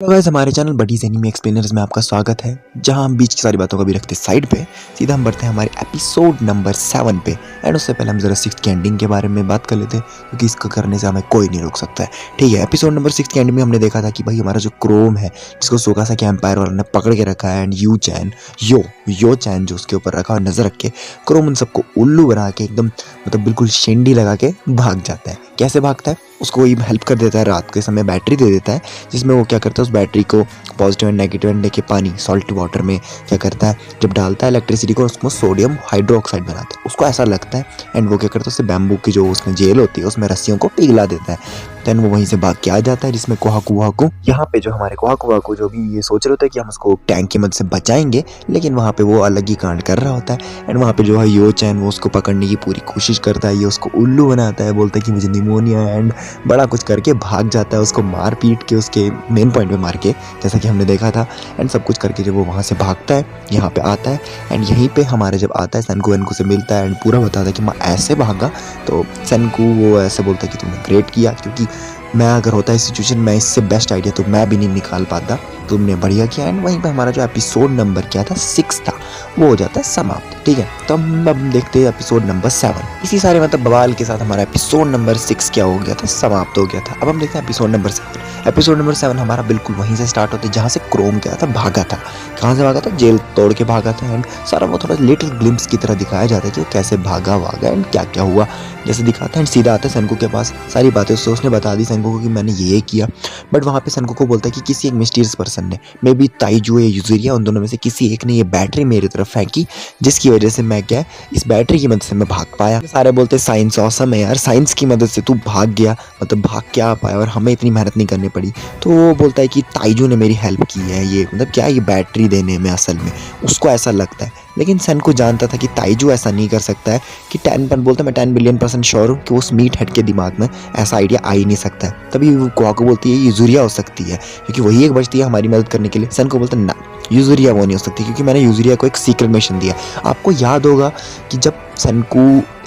Hello guys, हमारे channel buddies anime explainers में आपका स्वागत है। जहां हम बीच की सारी बातों को भी रखते साइड पे, सीधा हम बढ़ते हैं हमारे एपिसोड नंबर 7 पे। एंड उससे पहले हम जरा 6 की एंडिंग के बारे में बात कर लेते हैं, क्योंकि इसको करने से हमें कोई नहीं रोक सकता है। ठीक है, एपिसोड नंबर 6 की एंड में हमने देखा था कि भाई हमारा जो क्रोम है, जिसको सोकासा के एम्पायर वालों ने पकड़ के रखा है, एंड यो चैन जो उसके ऊपर रखा और नजर रख के क्रोम उन सबको उल्लू बना के एकदम बिल्कुल शेंडी लगा के भाग जाता है। कैसे भागता है? उसको कोई हेल्प कर देता है, रात के समय बैटरी दे देता है, जिसमें वो क्या करता है, उस बैटरी को पॉजिटिव एंड नेगेटिव एंड लेके पानी सॉल्ट वाटर में क्या करता है, जब डालता है इलेक्ट्रिसिटी को, उसको सोडियम हाइड्रोक्साइड बनाता है। उसको ऐसा लगता है एंड वो क्या करता है, उससे बैम्बू की जो उसमें जेल होती है उसमें रस्सियों को पिघला देता है। देन वो वहीं से भाग के आ जाता है, जिसमें कोहाकू यहाँ पे जो हमारे कोहाकू जो भी ये सोच रहे होते हैं कि हम उसको टैंक की मदद से बचाएंगे, लेकिन वहाँ पे वो अलग ही कांड कर रहा होता है। एंड वहाँ पे जो है यो चैन वो उसको पकड़ने की पूरी कोशिश करता है, ये उसको उल्लू बनाता है, बोलता है कि मुझे निमोनिया है, एंड बड़ा कुछ करके भाग जाता है, उसको मार पीट के उसके मेन पॉइंट पे मार के, जैसा कि हमने देखा था। एंड सब कुछ करके जब वो वहाँ से भागता है, यहाँ पे आता है, एंड यहीं पे हमारे जब आता है सनको से मिलता है एंड पूरा बताता है कि मैं ऐसे भागा। तो सनको वो ऐसे बोलता है कि तुमने ग्रेट किया, क्योंकि मैं अगर होता है सिचुएशन में इससे बेस्ट आइडिया तो मैं भी नहीं निकाल पाता, तुमने बढ़िया किया। एंड वहीं पे हमारा जो एपिसोड नंबर क्या था, 6 था, वो हो जाता है समाप्त। ठीक है, तो अब देखते हैं एपिसोड नंबर 7। इसी सारे बवाल के साथ हमारा एपिसोड नंबर 6 क्या हो गया था, समाप्त हो गया था। अब हम देखते हैं एपिसोड नंबर 7। एपिसोड नंबर 7 हमारा बिल्कुल वहीं से स्टार्ट होता है जहाँ से क्रोम क्या था, भागा था। कहाँ से भागा था? जेल तोड़ के भागा था। एंड सारा वो थोड़ा लिटिल ग्लिम्स की तरह दिखाया जाता है कि वो कैसे भागा एंड क्या क्या हुआ, जैसे दिखाता है। एंड सीधा आता है सनको के पास, सारी बातें उसने बता दी सनको को कि मैंने ये किया। बट वहाँ पे सनको को बोलता है कि किसी एक मिस्टीरियस पर्सन ने, मे बी ताइजू या यूजुरिया, उन दोनों में से किसी एक ने ये बैटरी मेरी तरफ फेंकी, जिसकी वजह से मैं क्या, इस बैटरी की मदद से मैं भाग पाया। सारे बोलते हैं साइंस ऑसम है यार, साइंस की मदद से तू भाग गया, भाग क्या पाया और हमें इतनी मेहनत नहीं करनी पड़ी। तो वो बोलता है कि ताइजू ने मेरी हेल्प की है, ये क्या, ये बैटरी देने में असल में उसको ऐसा लगता है। लेकिन सनको जानता था कि ताइजू ऐसा नहीं कर सकता है, कि 10 बोलता मैं 10 बिलियन% श्योर हूँ कि उस मीट हेड के दिमाग में ऐसा आइडिया आ ही नहीं सकता है। तभी वो कोहाकू बोलती है यूजुरिया हो सकती है, क्योंकि वही एक बचती है हमारी मदद करने के लिए। सनको बोलता है ना, यूजुरिया वो नहीं हो सकती, क्योंकि मैंने यूजुरिया को एक सीक्रेट मिशन दिया। आपको याद होगा कि जब सनको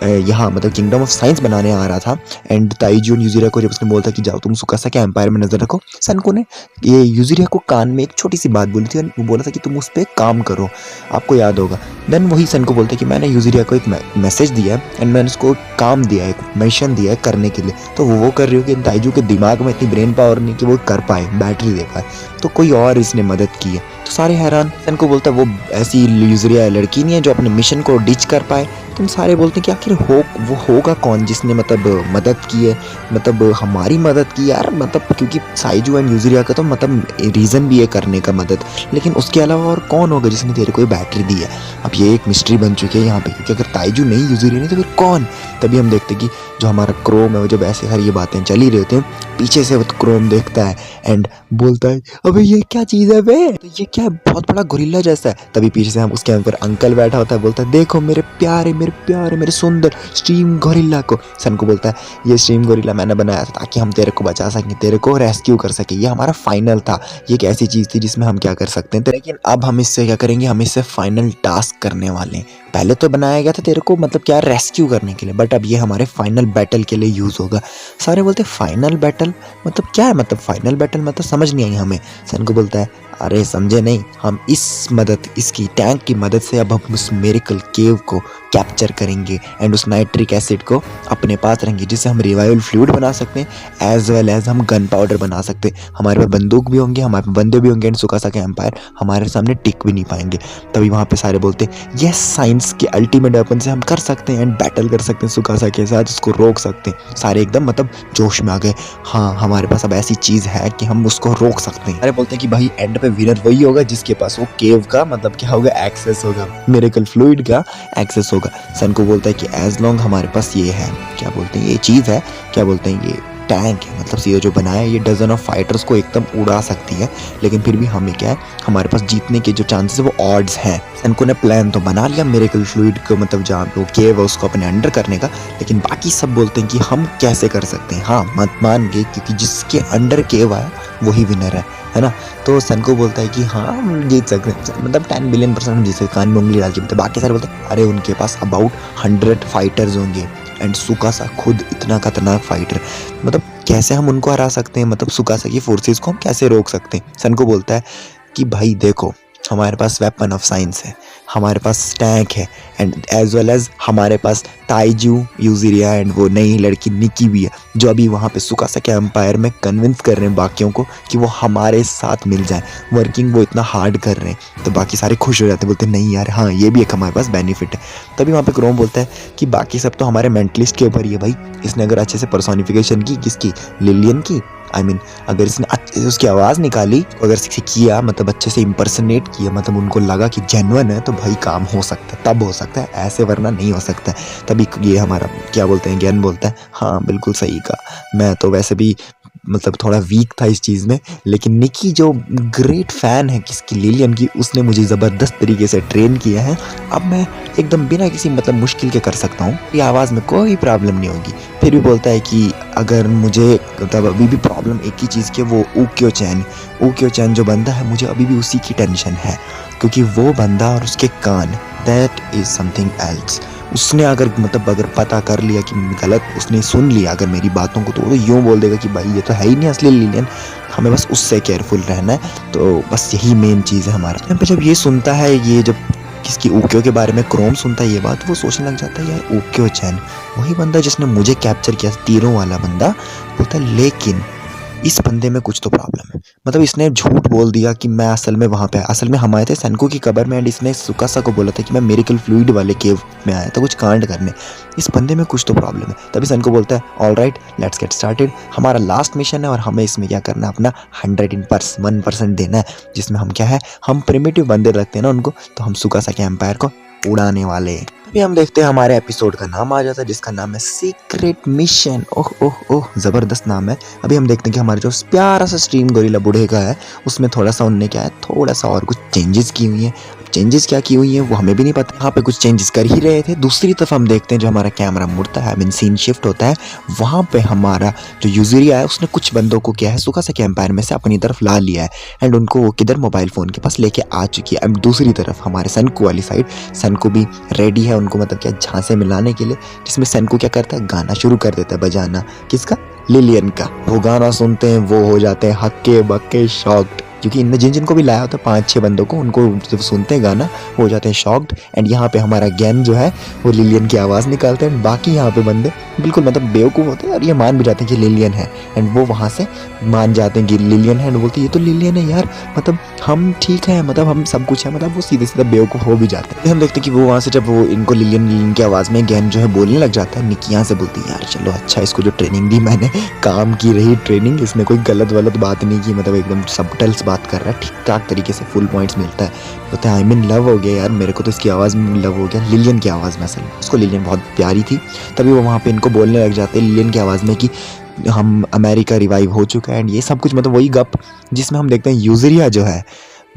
यहाँ किंगडम ऑफ साइंस बनाने आ रहा था, एंड ताइजू और यूजुरिया को जब उसने बोलता कि जाओ तुम सुकासा के एम्पायर में नजर रखो, सनको ने ये यूजुरिया को कान में एक छोटी सी बात बोली थी, वो बोला था कि तुम उस पर काम करो, आपको याद होगा। देन वही सनको बोलते कि मैंने यूजुरिया को एक मैसेज दिया है एंड मैंने उसको काम दिया है, एक मिशन दिया है करने के लिए, तो वो कर रही हो कि ताइजू के दिमाग में इतनी ब्रेन पावर नहीं कि वो कर पाए, बैटरी दे पाए, तो कोई और इसने मदद की है। तो सारे हैरान। सनको बोलता है वो ऐसी यूजुरिया लड़की नहीं है जो अपने मिशन को डिच कर पाए। तुम सारे बोलते हैं कि आखिर वो होगा कौन जिसने मदद की है, हमारी मदद की यार, क्योंकि साइजू एंड यूजुरिया का तो रीज़न भी है करने का मदद, लेकिन उसके अलावा और कौन होगा जिसने तेरे को बैटरी दी है। अब ये एक मिस्ट्री बन चुकी है यहाँ पे, क्योंकि अगर ताइजू नहीं, यूजुरिया नहीं, तो फिर कौन? तभी हम देखते कि जो हमारा क्रोम है वो जब ऐसे सारी ये बातें चल ही रहे होते हैं, पीछे से वो क्रोम देखता है एंड बोलता है अबे ये क्या चीज़ है बे, तो ये क्या है, बहुत बड़ा गोरिल्ला जैसा है। तभी पीछे से हम उसके ऊपर अंकल बैठा होता है, बोलता है देखो मेरे प्यारे मेरे सुंदर स्ट्रीम गोरिल्ला को। सनको बोलता है ये स्ट्रीम गोरिल्ला मैंने बनाया था ताकि हम तेरे को बचा सकें, तेरे को रेस्क्यू कर सके, ये हमारा फाइनल था, ये एक ऐसी चीज़ थी जिसमें हम क्या कर सकते हैं, लेकिन अब हम इससे क्या करेंगे, हम इससे फाइनल टास्क करने वाले हैं। पहले तो बनाया गया था तेरे को क्या, रेस्क्यू करने के लिए, बट अब ये हमारे फाइनल बैटल के लिए यूज़ होगा। सारे बोलते फाइनल बैटल क्या है, फाइनल बैटल समझ नहीं आई हमें। सनको बोलता है अरे समझे नहीं, हम इसकी टैंक की मदद से अब हम उस मिरेकल केव को कैप्चर करेंगे एंड उस नाइट्रिक एसिड को अपने पास रखेंगे, जिससे हम रिवाइवल फ्लूइड बना सकते हैं, एज वेल एज हम गन पाउडर बना सकते हैं। हमारे पास बंदूक भी होंगे, हमारे पास बंदे भी होंगे, एंड सुकासा के एम्पायर हमारे सामने टिक भी नहीं पाएंगे। तभी वहाँ पे सारे बोलते हैं यस, साइंस के अल्टीमेट वेपन से हम कर सकते हैं एंड बैटल कर सकते हैं सुकासा के साथ, उसको रोक सकते हैं। सारे एकदम जोश में आ गए, हाँ हमारे पास अब ऐसी चीज़ है कि हम उसको रोक सकते हैं। अरे बोलते हैं कि भाई एंड पे विनर वही होगा जिसके पास वो केव का क्या होगा, एक्सेस होगा, मिरेकल फ्लूइड का एक्सेस होगा। सनको बोलता है कि एज लॉन्ग हमारे पास ये है, क्या बोलते हैं, ये चीज़ है, क्या बोलते हैं, ये टैंक है, ये जो बनाया है ये डजन ऑफ फाइटर्स को एकदम उड़ा सकती है, लेकिन फिर भी हमें क्या है, हमारे पास जीतने के जो चांसेस है वो ऑड्स हैं। सनको ने प्लान तो बना लिया मिरेकल फ्लूइड को जहाँ पे वो केव है उसको अपने अंडर करने का, लेकिन बाकी सब बोलते हैं कि हम कैसे कर सकते हैं, हाँ मत मान गए, क्योंकि जिसके अंडर केव आया वही विनर है ना। तो सनको बोलता है कि हाँ हम जीत सकते हैं, 10 बिलियन% हम जीत सकते, कान में उंगली डाल के। बाकी सारे बोलते हैं अरे उनके पास अबाउट 100 फाइटर्स होंगे, एंड सुकासा खुद इतना खतरनाक फाइटर, कैसे हम उनको हरा सकते हैं, मतलब सुकासा की फोर्सेस को हम कैसे रोक सकते हैं। सनको बोलता है कि भाई देखो, हमारे पास वेपन ऑफ साइंस है, हमारे पास टैंक है, एंड एज वेल एज हमारे पास ताइजू, यूजिरिया एंड वो नई लड़की निकी भी है, जो अभी वहाँ पे सुकासा के एम्पायर में कन्विंस कर रहे हैं बाकियों को कि वो हमारे साथ मिल जाए। वर्किंग वो इतना हार्ड कर रहे हैं, तो बाकी सारे खुश हो जाते हैं, बोलते हैं नहीं यार, हाँ ये भी एक हमारे पास बेनिफिट है। तभी वहाँ पे क्रोम बोलता है कि बाकी सब तो हमारे मेंटलिस्ट के ऊपर ही है भाई। इसने अगर अच्छे से पर्सोनिफिकेशन की किसकी, लिलियन की, अगर इसने अच्छे से उसकी आवाज़ निकाली, अगर इसे किया, मतलब अच्छे से इम्पर्सनेट किया, मतलब उनको लगा कि जेन्युइन है, तो भाई काम हो सकता है, तब हो सकता है, ऐसे वरना नहीं हो सकता है। तभी ये हमारा क्या बोलते हैं, ज्ञान बोलता है हाँ बिल्कुल सही कहा, मैं तो वैसे भी मतलब थोड़ा वीक था इस चीज़ में, लेकिन निकी जो ग्रेट फ़ैन है किसकी, लिलियन की, उसने मुझे ज़बरदस्त तरीके से ट्रेन किया है। अब मैं एकदम बिना किसी मतलब मुश्किल के कर सकता हूँ, ये आवाज़ में कोई प्रॉब्लम नहीं होगी। फिर भी बोलता है कि अगर मुझे मतलब अभी भी प्रॉब्लम एक ही चीज़ की, वो ऊक्यो चैन जो बंदा है, मुझे अभी भी उसी की टेंशन है, क्योंकि वो बंदा और उसके कान, दैट इज़ समथिंग एल्स। उसने अगर पता कर लिया कि गलत, उसने सुन लिया अगर मेरी बातों को, तो वो यूँ बोल देगा कि भाई ये तो है ही नहीं असली लिलियन, हमें बस उससे केयरफुल रहना है। तो बस यही मेन चीज़ है हमारा। यहाँ पे जब ये सुनता है, ये जब किसकी ऊक्यो के बारे में क्रोम सुनता है ये बात, वो सोचने लग जाता है यार ऊक्यो चैन वही बंदा जिसने मुझे कैप्चर किया, तीरों वाला बंदा। बोलता है लेकिन इस बंदे में कुछ तो प्रॉब्लम है, मतलब इसने झूठ बोल दिया कि मैं असल में वहाँ पे, असल में हम आए थे सेनको की कब्र में, एंड इसने सुकासा को बोला था कि मैं मिरेकल फ्लूइड वाले केव में आया था कुछ कांड करने। इस बंदे में कुछ तो प्रॉब्लम है। तभी सेनको बोलता है all right let's get started, हमारा लास्ट मिशन है और हमें इसमें क्या करना है, अपना 101% देना है, जिसमें हम क्या है, हम प्रिमिटिव बंदे रखते हैं ना उनको, तो हम सुकासा के एम्पायर को उड़ाने वाले हैं। अभी हम देखते हैं हमारे एपिसोड का नाम आ जाता है, जिसका नाम है सीक्रेट मिशन। ओह ओह ओह जबरदस्त नाम है। अभी हम देखते हैं कि हमारे जो प्यारा सा स्ट्रीम गोरिल्ला बूढ़े का है, उसमें थोड़ा सा उनने क्या है, थोड़ा सा और कुछ चेंजेस की हुई हैं। चेंजेस क्या की हुई हैं वो हमें भी नहीं पता, यहाँ पे कुछ चेंजेस कर ही रहे थे। दूसरी तरफ हम देखते हैं जो हमारा कैमरा मुड़ता है, सीन शिफ्ट होता है, वहाँ पे हमारा जो यूजरिया है उसने कुछ बंदों को क्या है, सुकासा के एम्पायर में से अपनी तरफ ला लिया है, एंड उनको वो किधर, मोबाइल फ़ोन के पास लेके आ चुकी है। एंड दूसरी तरफ हमारे सेनको वाली साइड, सेनको भी रेडी है उनको मतलब क्या झांसे मिलाने के लिए, जिसमें सेनको क्या करता है, गाना शुरू कर देता है बजाना, किसका, लिलियन का। वो गाना सुनते हैं, वो हो जाते हैं हक्के बक्के शॉक्ड, क्योंकि इनने जिन जिनको भी लाया होता है 5-6 बंदों को, उनको जब सुनते हैं गाना हो जाते हैं शॉक्ड। एंड यहाँ पे हमारा गैन जो है वो लिलियन की आवाज़ निकालते हैं, बाकी यहाँ पे बंदे बिल्कुल मतलब बेवकूफ़ होते हैं और ये मान भी जाते हैं कि लिलियन है, एंड वो वहाँ से मान जाते हैं कि लिलियन है, एंड बोलते हैं ये तो लिलियन है यार, मतलब हम ठीक है, मतलब हम सब कुछ है, मतलब वो सीधे सीधा बेवकूफ़ हो भी जाते हैं। हम देखते हैं कि वो वहाँ से जब वो इनको लिलियन की आवाज़ में गैन जो है बोलने लग जाता है, निकी यहाँ से बोलती है यार चलो अच्छा, इसको जो ट्रेनिंग दी मैंने, काम की रही ट्रेनिंग, इसने कोई गलत बात नहीं की, मतलब एकदम सबटल्स बात कर रहा है, ठीक ठाक तरीके से फुल पॉइंट्स मिलता है। बोलते हैं आई मीन लव हो गया यार, मेरे को तो इसकी आवाज़ में लव हो गया, लिलियन की आवाज़ में, असल उसको लिलियन बहुत प्यारी थी। तभी वो वहाँ पे इनको बोलने लग जाते हैं लिलियन की आवाज़ में कि हम अमेरिका रिवाइव हो चुका है, एंड ये सब कुछ, मतलब वही गप जिसमें हम देखते हैं यूजरिया जो है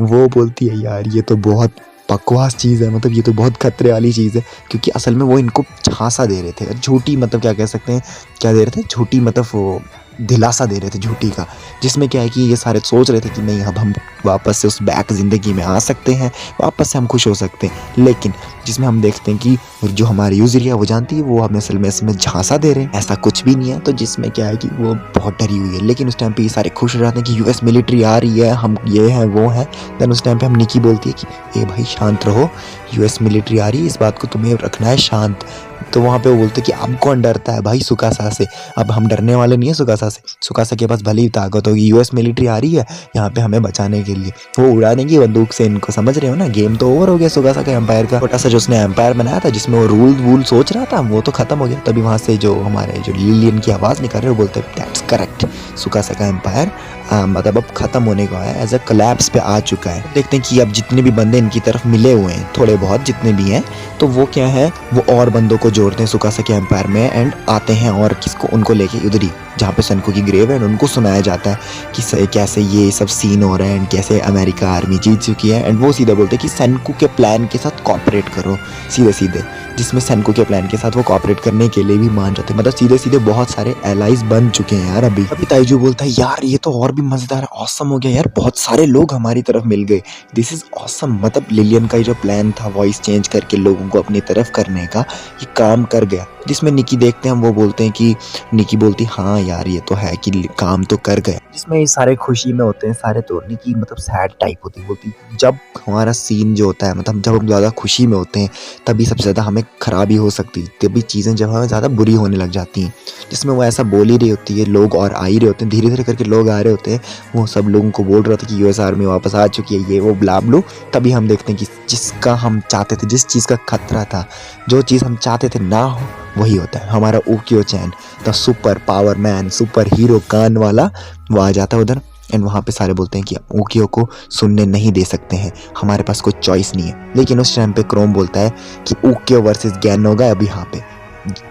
वो बोलती है यार ये तो बहुत बकवास चीज़ है, मतलब ये तो बहुत खतरे वाली चीज़ है, क्योंकि असल में वो इनको झांसा दे रहे थे, झूठी, मतलब क्या कह सकते हैं, क्या दे रहे थे, झूठी, मतलब वो दिलासा दे रहे थे झूठी का, जिसमें क्या है कि ये सारे सोच रहे थे कि नहीं अब हम वापस से उस बैक ज़िंदगी में आ सकते हैं, वापस से हम खुश हो सकते हैं। लेकिन जिसमें हम देखते हैं कि जो हमारी यूजरिया वो जानती है वो हमें असल में इसमें झांसा दे रहे हैं, ऐसा कुछ भी नहीं है। तो जिसमें क्या है कि वो बहुत डरी हुई है, लेकिन उस टाइम पे ये सारे खुश हो जाते हैं कि यूएस मिलिट्री आ रही है, हम ये हैं वो हैं। देन उस टाइम पे हम निकी बोलती है कि ए भाई शांत रहो, यूएस मिलिट्री आ रही है, इस बात को तुम्हें रखना है शांत। तो वहाँ पे वो बोलते कि अब कौन डरता है भाई सुकासा से, अब हम डरने वाले नहीं है सुकासा से, सुकासा के पास भले ही ताकत होगी, यूएस मिलिट्री आ रही है यहाँ पे हमें बचाने के लिए, वो उड़ा देंगी बंदूक से इनको, समझ रहे हो ना, गेम तो ओवर हो गया सुकासा का एम्पायर का। छोटा सा जो उसने एम्पायर बनाया था जिसमें वो रूल वूल सोच रहा था वो तो खत्म हो गया। तभी वहाँ से जो हमारे जो लिलियन की आवाज़ निकल रहे वो बोलते हैं दैट्स करेक्ट, सुकासा का एम्पायर मतलब अब खत्म होने को है, एज अ कोलैप्स पे आ चुका है। देखते हैं कि अब जितने भी बंदे इनकी तरफ मिले हुए हैं, थोड़े बहुत जितने भी हैं, तो वो क्या है, वो और बंदों को जोड़ते हैं सुकासा के एम्पायर में, एंड आते हैं और किसको, उनको लेके उधर ही जहाँ पे सेनको की ग्रेव है, उनको सुनाया जाता है कि कैसे ये सब सीन हो रहे हैं एंड कैसे अमेरिका आर्मी जीत चुकी है। एंड वो सीधे बोलते हैं कि सेनको के प्लान के साथ कॉपरेट करो, सीधे सीधे, जिसमें सेनको के प्लान के साथ वो कॉपरेट करने के लिए भी मान जाते हैं, मतलब सीधे सीधे बहुत सारे एलाइज बन चुके हैं यार। अभी ताइजू बोलता है यार ये तो और भी मज़ेदार, ऑसम हो गया यार, बहुत सारे लोग हमारी तरफ मिल गए, दिस इज़ ऑसम, मतलब लिलियन का जो प्लान था वॉइस चेंज करके लोगों को अपनी तरफ करने का, ये काम कर गया। जिसमें निकी देखते हैं हम, वो बोलते हैं कि निकी बोलती हाँ यार ये तो है कि काम तो कर गए, जिसमें ये सारे खुशी में होते हैं, सारे तोड़ने की मतलब सैड टाइप होती जब हमारा सीन जो होता है मतलब जब हम ज़्यादा खुशी में होते हैं तभी सबसे ज़्यादा हमें खराबी हो सकती है, तभी चीज़ें जब हमें ज़्यादा बुरी होने लग जाती हैं। जिसमें वो ऐसा बोल ही रही होती है, लोग और आ ही रहे होते हैं, धीरे धीरे करके लोग आ रहे होते हैं, वो सब लोगों को बोल रहा था कि यूएस आर्मी वापस आ चुकी है, ये वो ब्ला ब्लू। तभी हम देखते हैं कि जिसका हम चाहते थे, जिस चीज़ का खतरा था, जो चीज़ हम चाहते थे ना हो वही होता है। हमारा ओकियो चैन the super power man, super hero कान वाला, वो आ जाता है उधर एंड वहाँ पे सारे बोलते हैं कि ओकियो को सुनने नहीं दे सकते हैं, हमारे पास कोई चॉइस नहीं है। लेकिन उस टाइम पे क्रोम बोलता है कि ओकियो वर्सेस गैन होगा, अब यहाँ पे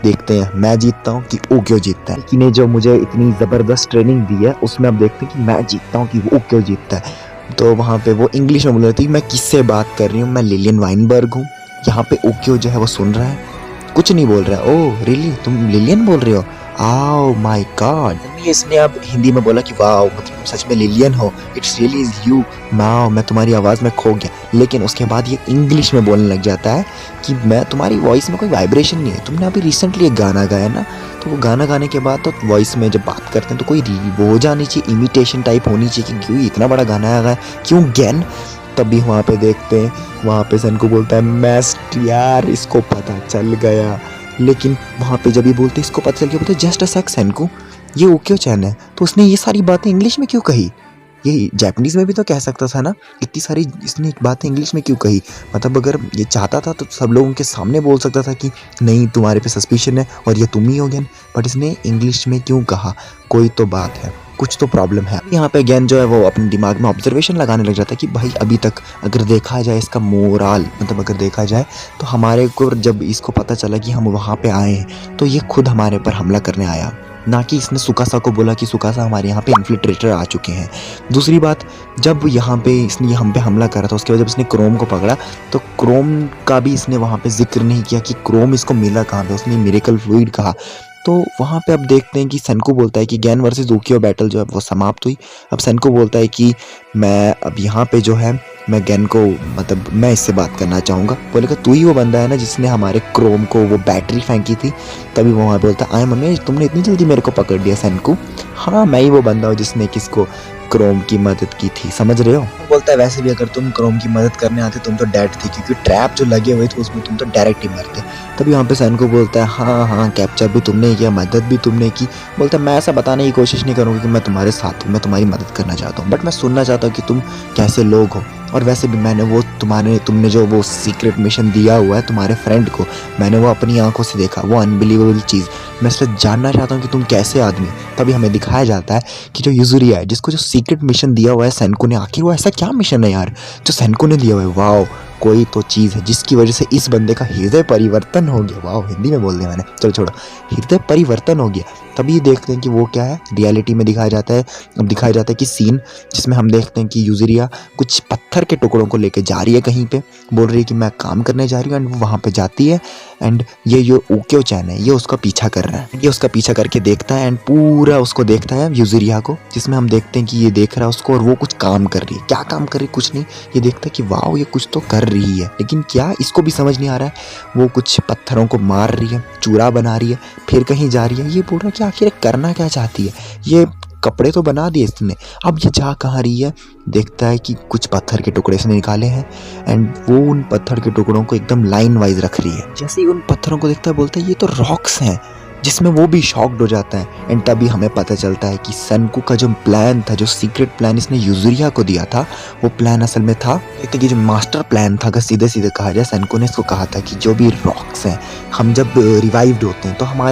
देखते हैं मैं जीतता हूँ कि ओकियो जीतता है। लेकिन जो मुझे इतनी ज़बरदस्त ट्रेनिंग दी है उसमें अब देखते हैं कि मैं जीतता हूँ कि वो ओकियो जीतता है। तो वहाँ पे वो इंग्लिश में बोल रही थी, मैं किससे बात कर रही हूँ, मैं लिलियन वाइनबर्ग हूँ। यहाँ पे ओकियो जो है वो सुन रहा है, कुछ नहीं बोल रहा है। ओह रियली, तुम लिलियन बोल रहे हो, आओ माय गॉड। इसने अब हिंदी में बोला कि वाओ मतलब तुम सच में लिलियन हो, it's really is you, wow मैं तुम्हारी आवाज़ में खो गया। लेकिन उसके बाद ये इंग्लिश में बोलने लग जाता है कि मैं तुम्हारी वॉइस में कोई वाइब्रेशन नहीं है, तुमने अभी रिसेंटली एक गाना गाया ना, तो वो गाना गाने के बाद तो वॉइस में जब बात करते हैं तो कोई वो हो जानी चाहिए, इमिटेशन टाइप होनी चाहिए कि क्यों इतना बड़ा गाना आ गया, क्यों गैन। तभी वहाँ पे देखते हैं, वहाँ पे सन को बोलता है मैस्ट यार इसको पता चल गया। लेकिन वहाँ पे जब ये बोलते इसको पता चल गया, बोलते जस्ट अ सेक सन को, ये ओकियो चैन है, तो उसने ये सारी बातें इंग्लिश में क्यों कही, ये जापानीज़ में भी तो कह सकता था ना, इतनी सारी इसने बातें इंग्लिश में क्यों कही। मतलब अगर ये चाहता था तो सब लोगों के सामने बोल सकता था कि नहीं तुम्हारे पे सस्पिशन है और ये तुम ही हो गैन, बट इसने इंग्लिश में क्यों कहा, कोई तो बात है, कुछ तो प्रॉब्लम है। यहाँ पे गैन जो है वो अपने दिमाग में ऑब्जर्वेशन लगाने लग जाता है कि भाई अभी तक अगर देखा जाए इसका मोराल, मतलब अगर देखा जाए तो हमारे को जब इसको पता चला कि हम वहाँ पे आए हैं तो ये खुद हमारे पर हमला करने आया, ना कि इसने सुकासा को बोला कि सुकासा हमारे यहाँ पे इन्फिल्ट्रेटर आ चुके हैं। दूसरी बात, जब यहाँ पे इसने हम पे हमला करा था उसके बाद जब इसने क्रोम को पकड़ा तो क्रोम का भी इसने वहाँ पे जिक्र नहीं किया कि क्रोम इसको मिला कहाँ पे, उसने मिरेकल फ्लूइड कहा। तो वहाँ पे अब देखते हैं कि सनको बोलता है कि गैन वर्सेस ओकियो बैटल जो है वो समाप्त हुई। अब सनको बोलता है कि मैं अब यहाँ पे जो है मैं गैन को मतलब मैं इससे बात करना चाहूँगा। बोलेगा तू ही वो बंदा है ना जिसने हमारे क्रोम को वो बैटरी फेंकी थी। तभी वो वहाँ पे बोलता है आए मम्मी तुमने इतनी जल्दी मेरे को पकड़ लिया सनको, हाँ मैं ही वो बंदा हूँ जिसने किसको क्रोम की मदद की थी, समझ रहे हो। बोलता है वैसे भी अगर तुम क्रोम की मदद करने आते तुम तो डेड थे, क्योंकि ट्रैप जो लगे हुए थे उसमें तुम तो डायरेक्ट ही मरते। तभी वहाँ पे सनको बोलता है हाँ हाँ कैप्चर भी तुमने किया, मदद भी तुमने की। बोलता है मैं ऐसा बताने की कोशिश नहीं करूँगी कि मैं तुम्हारे साथ हूँ, मैं तुम्हारी मदद करना चाहता हूँ, बट मैं सुनना चाहता हूँ कि तुम कैसे लोग हो। और वैसे भी मैंने वो तुमने जो वो सीक्रेट मिशन दिया हुआ है तुम्हारे फ्रेंड को, मैंने वो अपनी आंखों से देखा, वो अनबिलीवेबल चीज़, मैं इसलिए जानना चाहता हूँ कि तुम कैसे आदमी। तभी हमें दिखाया जाता है कि जो यूजुरिया है जिसको जो सीक्रेट मिशन दिया हुआ है सनको ने, आखिर वो ऐसा क्या मिशन है यार जो सनको ने दिया हुआ है। वाओ कोई तो चीज़ है जिसकी वजह से इस बंदे का हृदय परिवर्तन हो गया। वाओ हिंदी में बोल दिया मैंने, चलो छोड़ो, हृदय परिवर्तन हो गया। तभी देखते हैं कि वो क्या है, रियलिटी में दिखाया जाता है। अब दिखाया जाता है कि सीन जिसमें हम देखते हैं कि यूजुरिया कुछ पत्थर के टुकड़ों को लेके जा रही है कहीं पे, बोल रही है कि मैं काम करने जा रही हूँ, एंड वो वहाँ पे जाती है एंड ये जो ओकियो चैन है ये उसका पीछा कर रहा है। ये उसका पीछा करके देखता है एंड पूरा उसको देखता है यूजुरिया को, जिसमें हम देखते हैं कि ये देख रहा है उसको और वो कुछ काम कर रही है। क्या काम कर रही है कुछ नहीं, ये देखता है कि वाओ ये कुछ तो कर रही है, लेकिन क्या इसको भी समझ नहीं आ रहा है। वो कुछ पत्थरों को मार रही है, चूरा बना रही है, फिर कहीं जा रही है। ये बोल रहा है कि आखिर करना क्या चाहती है, ये कपड़े तो बना दिए इसने, अब ये जा कहाँ रही है। देखता है कि कुछ पत्थर के टुकड़े इसने निकाले हैं एंड वो उन पत्थर के टुकड़ों को एकदम लाइन वाइज रख रही है। जैसे ही उन पत्थरों को देखता है बोलता है ये तो रॉक्स हैं, जिसमें वो भी शॉक्ड हो जाता है। एंड तभी हमें पता चलता है कि सनको का जो प्लान था, जो सीक्रेट प्लान इसने यूजुरिया को दिया था, वो प्लान असल में था कि जो मास्टर प्लान था, अगर सीधे सीधे कहा जाए, सनको ने इसको कहा था कि जो भी रॉक्स हैं हम जब रिवाइव्ड होते हैं तो हमारे